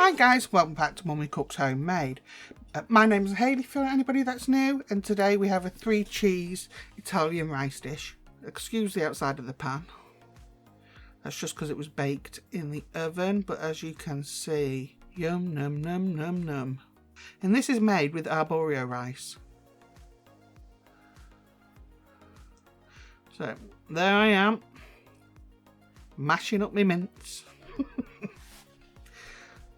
Hi guys, welcome back to Mummy Cooks Homemade. My name is Hayley for anybody that's new, and today we have a 3-cheese Italian rice dish. Excuse the outside of the pan. That's just because it was baked in the oven, but as you can see, yum num num num num. And this is made with arborio rice. So there I am, mashing up my mince.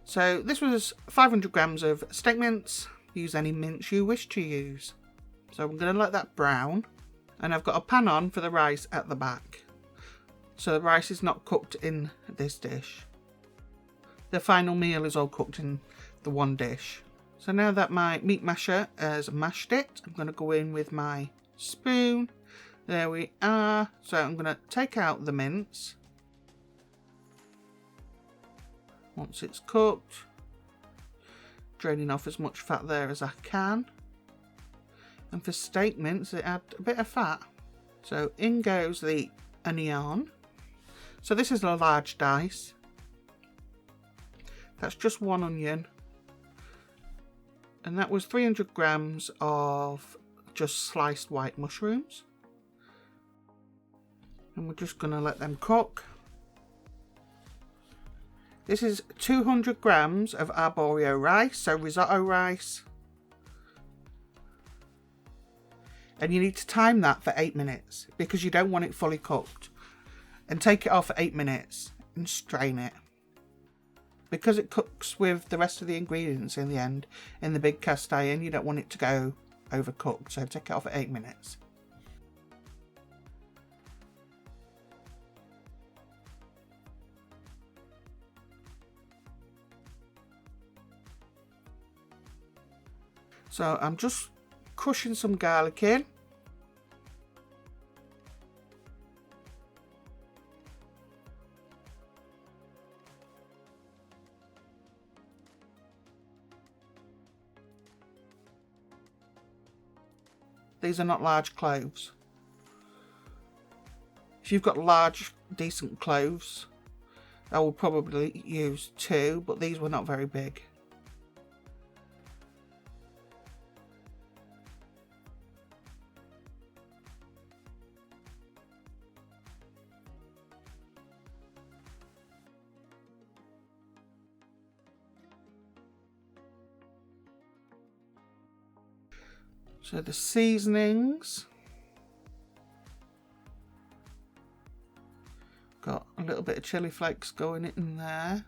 So this was 500 grams of steak mince. Use any mince you wish to use. So I'm going to let that brown, and I've got a pan on for the rice at the back. So the rice is not cooked in this dish. The final meal is all cooked in the one dish. So now that my meat masher has mashed it, I'm going to go in with my spoon. There we are. So I'm going to take out the mince. Once it's cooked, draining off as much fat there as I can. And for steak mince, it adds a bit of fat. So in goes the onion. So this is a large dice. That's just one onion. And that was 300 grams of just sliced white mushrooms. And we're just going to let them cook. This is 200 grams of arborio rice, so risotto rice. And you need to time that for 8 minutes because you don't want it fully cooked. And take it off for 8 minutes and strain it. Because it cooks with the rest of the ingredients in the end in the big cast iron, you don't want it to go overcooked, so take it off at 8 minutes. So I'm just crushing some garlic in. These are not large cloves. If you've got large, decent cloves, I will probably use 2, but these were not very big. So the seasonings, got a little bit of chilli flakes going in there.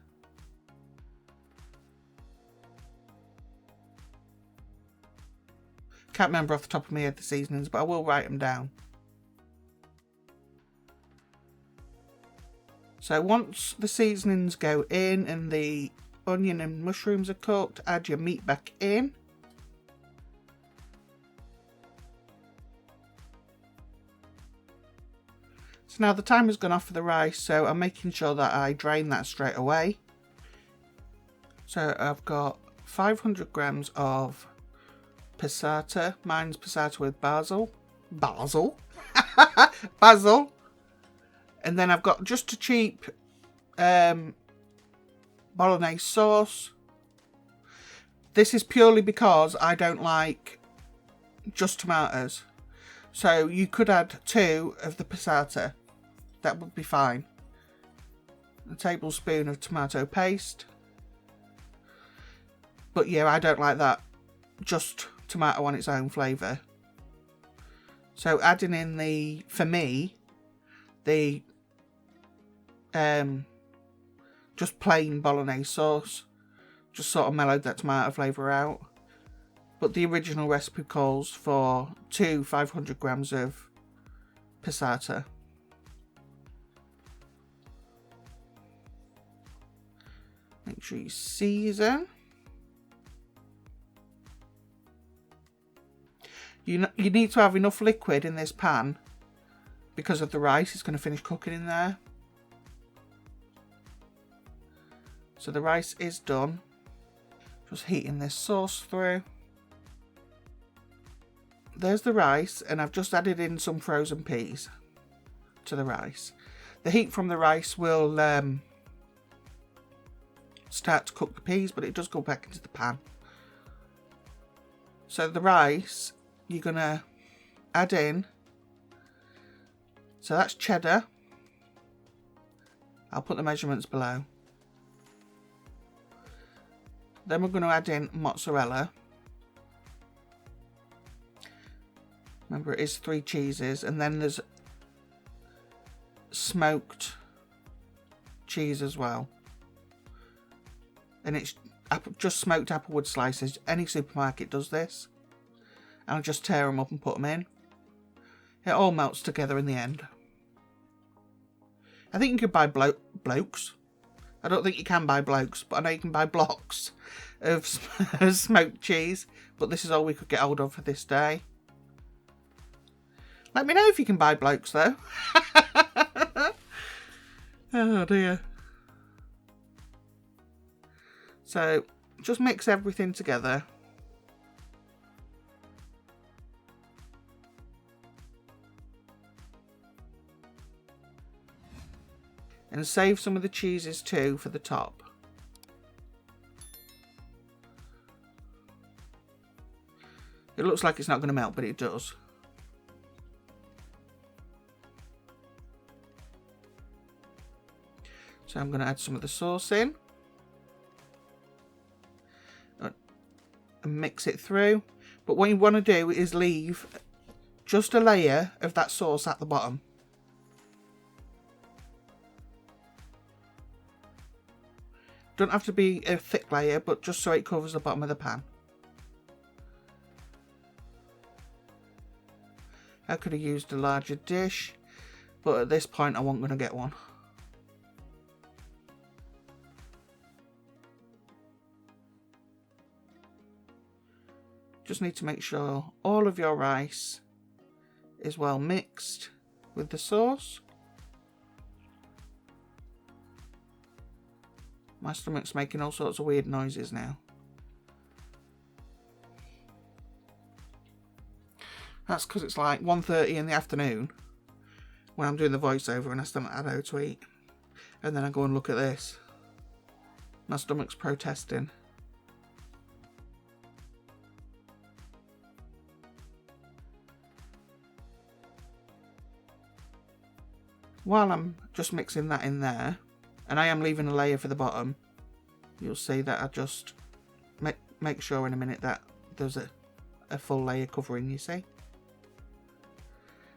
Can't remember off the top of my head the seasonings, but I will write them down. So once the seasonings go in and the onion and mushrooms are cooked, add your meat back in. So now the timer's gone off for the rice, so I'm making sure that I drain that straight away. So I've got 500 grams of passata. Mine's passata with basil. Basil? And then I've got just a cheap bolognese sauce. This is purely because I don't like just tomatoes. So you could add 2 of the passata. That would be fine. A tablespoon of tomato paste. But yeah, I don't like that. Just tomato on its own flavour. So adding in the, for me, the just plain bolognese sauce. Just sort of mellowed that tomato flavour out. But the original recipe calls for 2 500 grams of passata. Make sure you season. You need to have enough liquid in this pan because of the rice. It's going to finish cooking in there. So the rice is done. Just heating this sauce through. There's the rice, and I've just added in some frozen peas to the rice. The heat from the rice will start to cook the peas, but it does go back into the pan. So the rice, you're going to add in, so that's cheddar. I'll put the measurements below. Then we're going to add in mozzarella. Remember, it is 3 cheeses, and then there's smoked cheese as well. And it's just smoked applewood slices. Any supermarket does this. And I'll just tear them up and put them in. It all melts together in the end. I think you could buy blokes. I don't think you can buy blokes, but I know you can buy blocks of smoked cheese. But this is all we could get hold of for this day. Let me know if you can buy blokes though. Oh dear. So just mix everything together. And save some of the cheeses too for the top. It looks like it's not going to melt, but it does. So I'm going to add some of the sauce in. And mix it through. But what you want to do is leave just a layer of that sauce at the bottom. Don't have to be a thick layer, but just so it covers the bottom of the pan. I could have used a larger dish, but at this point I wasn't going to get one. Just need to make sure all of your rice is well mixed with the sauce. My stomach's making all sorts of weird noises now. That's because it's like 1:30 in the afternoon when I'm doing the voiceover and I still haven't had to eat. And then I go and look at this. My stomach's protesting. While I'm just mixing that in there, and I am leaving a layer for the bottom, you'll see that I just make sure in a minute that there's a full layer covering, you see.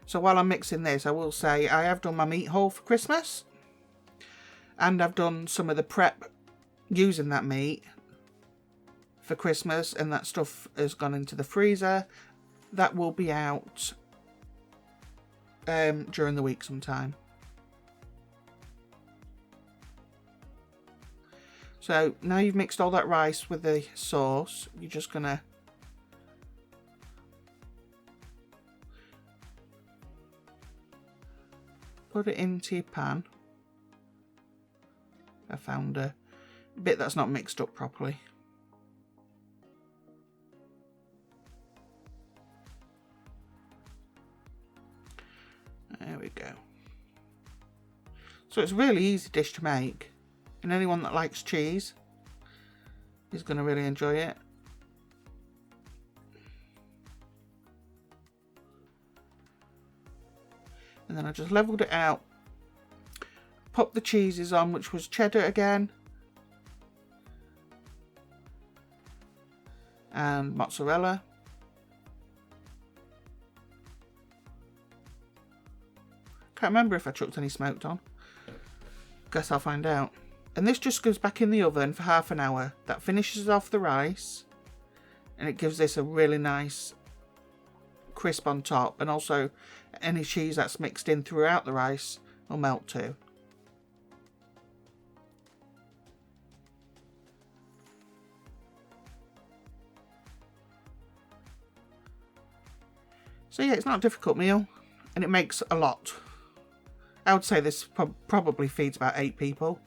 So while I'm mixing this, I will say I have done my meat haul for Christmas. And I've done some of the prep using that meat for Christmas, and that stuff has gone into the freezer. That will be out during the week sometime. So now you've mixed all that rice with the sauce, you're just going to put it into your pan. I found a bit that's not mixed up properly. There we go. So it's a really easy dish to make. And anyone that likes cheese is going to really enjoy it. And then I just leveled it out. Popped the cheeses on, which was cheddar again. And mozzarella. Can't remember if I chucked any smoked on. Guess I'll find out. And this just goes back in the oven for half an hour. That finishes off the rice. And it gives this a really nice crisp on top. And also any cheese that's mixed in throughout the rice will melt too. So yeah, it's not a difficult meal. And it makes a lot. I would say this probably feeds about 8 people.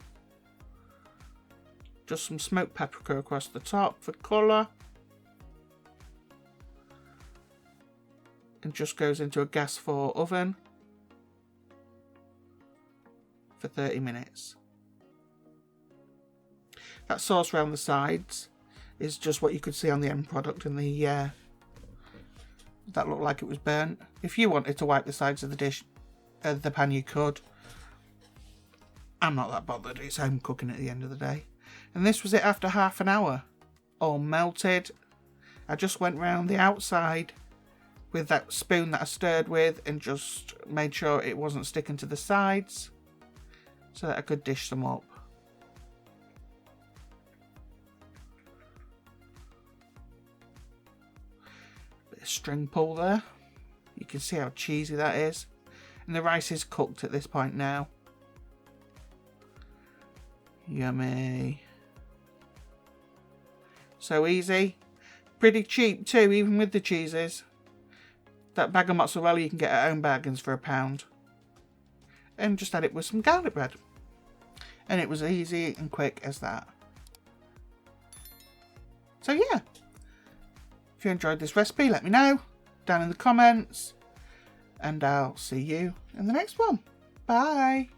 Just some smoked paprika across the top for colour. And just goes into a gas 4 oven for 30 minutes. That sauce around the sides is just what you could see on the end product, and the that looked like it was burnt. If you wanted to wipe the sides of the dish, the pan, you could. I'm not that bothered. It's home cooking at the end of the day. And this was it after half an hour. All melted. I just went round the outside with that spoon that I stirred with and just made sure it wasn't sticking to the sides so that I could dish them up. Bit of string pull there. You can see how cheesy that is. And the rice is cooked at this point now. Yummy. So easy. Pretty cheap too, even with the cheeses. That bag of mozzarella you can get at Home Bargains for £1. And just add it with some garlic bread. And it was easy and quick as that. So yeah. If you enjoyed this recipe, let me know down in the comments. And I'll see you in the next one. Bye.